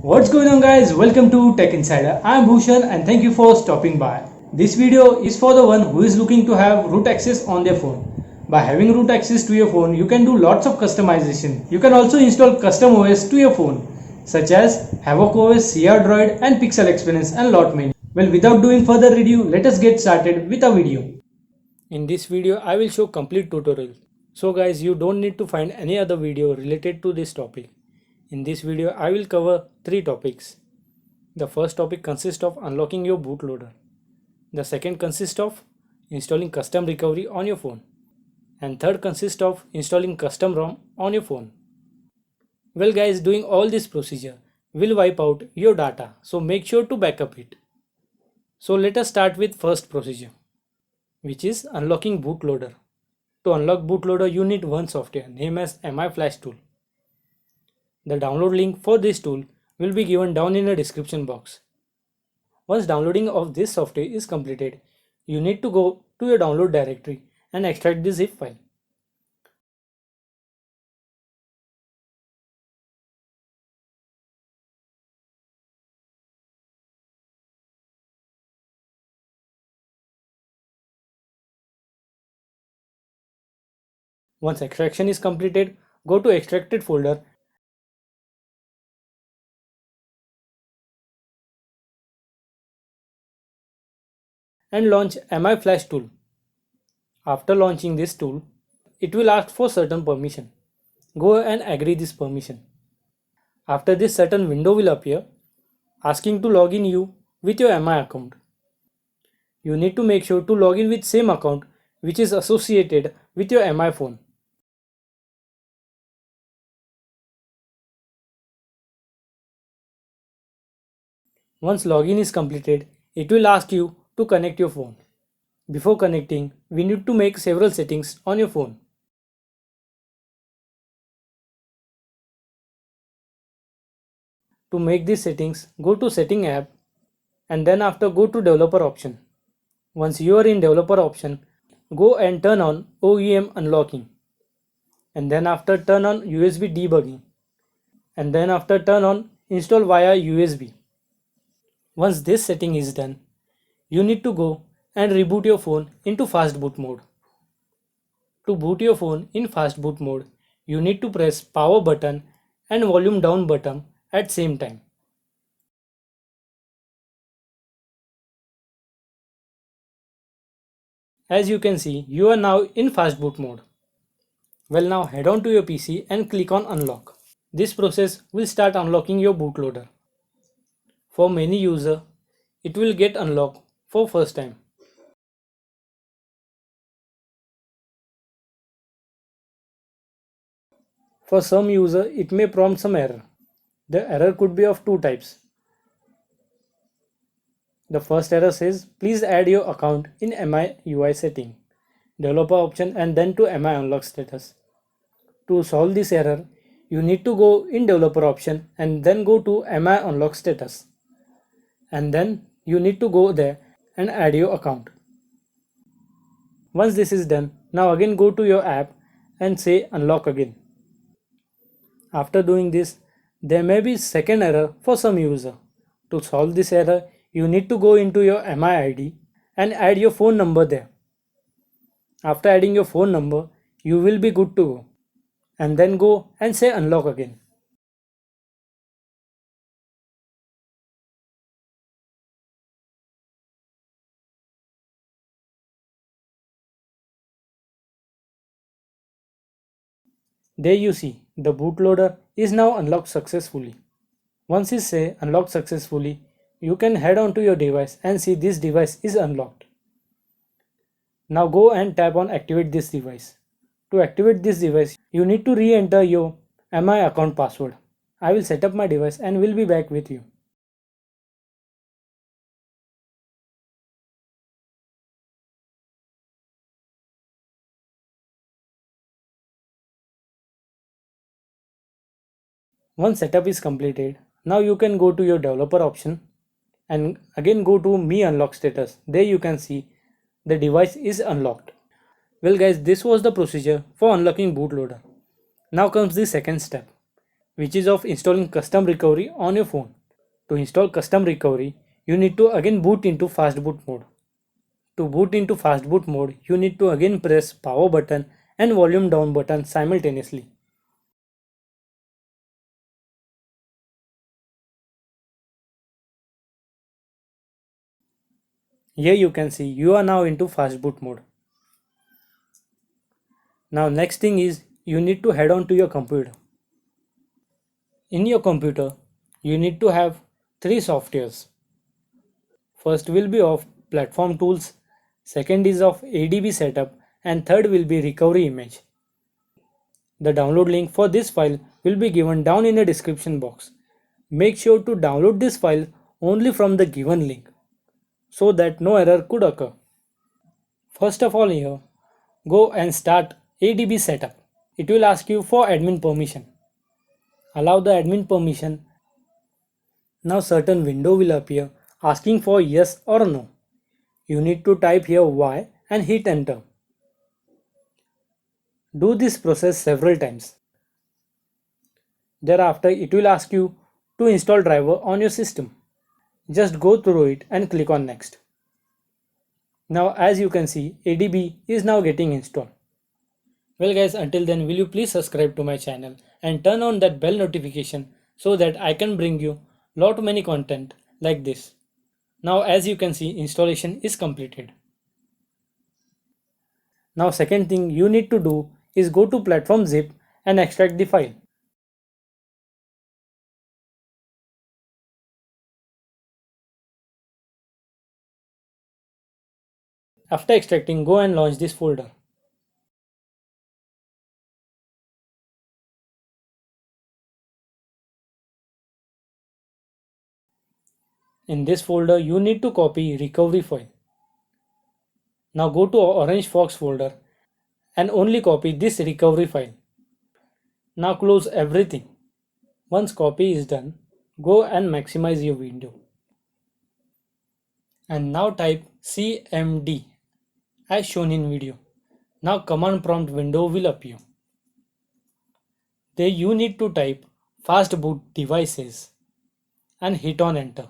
What's going on, guys? Welcome to Tech Insider. I'm Bhushan and thank you for stopping by. This video is for the one who is looking to have root access on their phone. By having root access to your phone, you can do lots of customization. You can also install custom OS to your phone, such as Havoc OS, CR Droid and Pixel Experience and lot many. Well, without doing further review, let us get started with our video. In this video, I will show complete tutorial. So guys, you don't need to find any other video related to this topic. In this video, I will cover 3 topics. The first topic consists of unlocking your bootloader. The second consists of installing custom recovery on your phone. And third consists of installing custom ROM on your phone. Well guys, doing all this procedure will wipe out your data, so make sure to backup it. So let us start with first procedure, which is unlocking bootloader. To unlock bootloader, you need one software named as Mi Flash Tool. The download link for this tool will be given down in the description box. Once downloading of this software is completed, you need to go to your download directory and extract the zip file. Once extraction is completed, go to extracted folder and launch Mi Flash Tool. After launching this tool, it will ask for certain permission. Go and agree this permission. After this, certain window will appear asking to log in you with your Mi account. You need to make sure to log in with same account which is associated with your Mi phone. Once login is completed, it will ask you to connect your phone. Before connecting, we need to make several settings on your phone. To make these settings, go to Setting app and then after go to Developer option. Once you are in Developer option, go and turn on OEM unlocking. And then after turn on USB debugging. And then after turn on install via USB. Once this setting is done, you need to go and reboot your phone into fast boot mode. To boot your phone in fast boot mode, you need to press power button and volume down button at same time. As you can see, you are now in fast boot mode. Well, now head on to your PC and click on unlock. This process will start unlocking your bootloader. For many users, it will get unlocked for first time. For some user, it may prompt some error. The error could be of two types. The first error says, please add your account in Mi UI setting, developer option and then to Mi unlock status. To solve this error, you need to go in developer option and then go to Mi unlock status. And then you need to go there and add your account. Once this is done, now again go to your app and say unlock again. After doing this, there may be second error for some user. To solve this error, you need to go into your Mi ID and add your phone number there. After adding your phone number, you will be good to go. And then go and say unlock again. There you see, the bootloader is now unlocked successfully. Once you say unlocked successfully, you can head on to your device and see this device is unlocked. Now go and tap on activate this device. To activate this device, you need to re-enter your Mi account password. I will set up my device and will be back with you. Once setup is completed, now you can go to your developer option and again go to Mi unlock status. There you can see the device is unlocked. Well guys, this was the procedure for unlocking bootloader. Now comes the second step. which is of installing custom recovery on your phone. To install custom recovery, you need to again boot into fast boot mode. To boot into fast boot mode, you need to again press power button and volume down button simultaneously. Here you can see you are now into fast boot mode. Now next thing is you need to head on to your computer. In your computer, you need to have three softwares. First will be of platform tools, second is of ADB setup, and third will be recovery image. The download link for this file will be given down in the description box. Make sure to download this file only from the given link so that no error could occur. First of all here, go and start ADB setup. It will ask you for admin permission. Allow the admin permission. Now certain window will appear asking for yes or no. You need to type here Y and hit enter. Do this process several times. Thereafter it will ask you to install driver on your system. Just go through it and click on next. Now as you can see, ADB is now getting installed. Well guys, until then will you please subscribe to my channel and turn on that bell notification so that I can bring you lot many content like this. Now as you can see, installation is completed. Now second thing you need to do is go to platform zip and extract the file. After extracting, go and launch this folder. In this folder you need to copy recovery file. Now go to Orangefox folder and only copy this recovery file. Now close everything. Once copy is done, go and maximize your window. And now type CMD as shown in video. Now command prompt window will appear. There you need to type fast boot devices and hit on enter.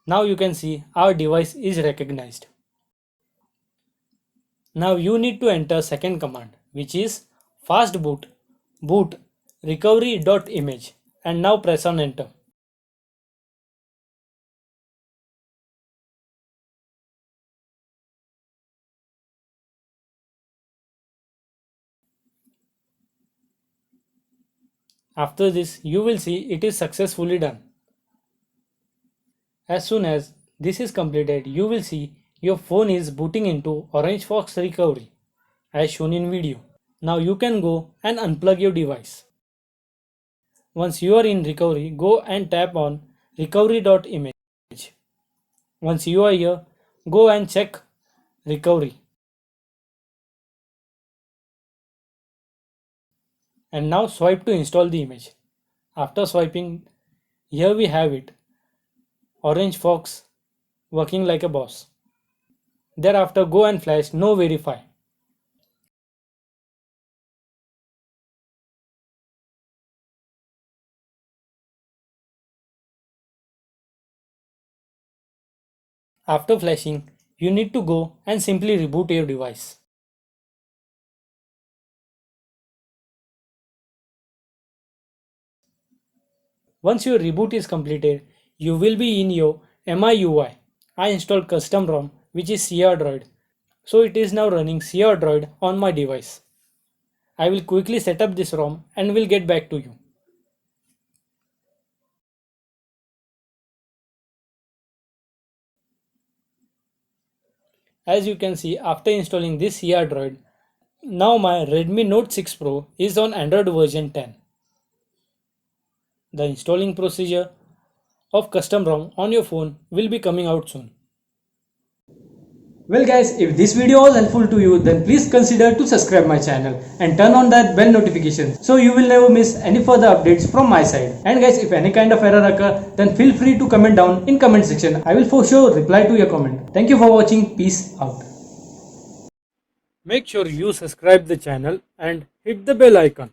Now you can see our device is recognized. Now you need to enter second command, which is fastboot boot recovery.img, and now press on enter. After this you will see it is successfully done. As soon as this is completed, you will see your phone is booting into Orangefox recovery as shown in video. Now you can go and unplug your device. Once you are in recovery, go and tap on recovery.img. Once you are here, go and check recovery. And now swipe to install the image. After swiping, here we have it, Orangefox working like a boss. Thereafter go and flash no verify. After flashing, you need to go and simply reboot your device. Once your reboot is completed, you will be in your MIUI. I installed custom ROM which is Droid. So it is now running Droid on my device. I will quickly set up this ROM and will get back to you. As you can see, after installing this Droid, now my Redmi Note 6 Pro is on Android version 10. The installing procedure of custom ROM on your phone will be coming out soon. Well guys, if this video was helpful to you, then please consider to subscribe my channel and turn on that bell notification so you will never miss any further updates from my side. And guys, if any kind of error occur, then feel free to comment down in comment section. I will for sure reply to your comment. Thank you for watching. Peace out. Make sure you subscribe the channel and hit the bell icon.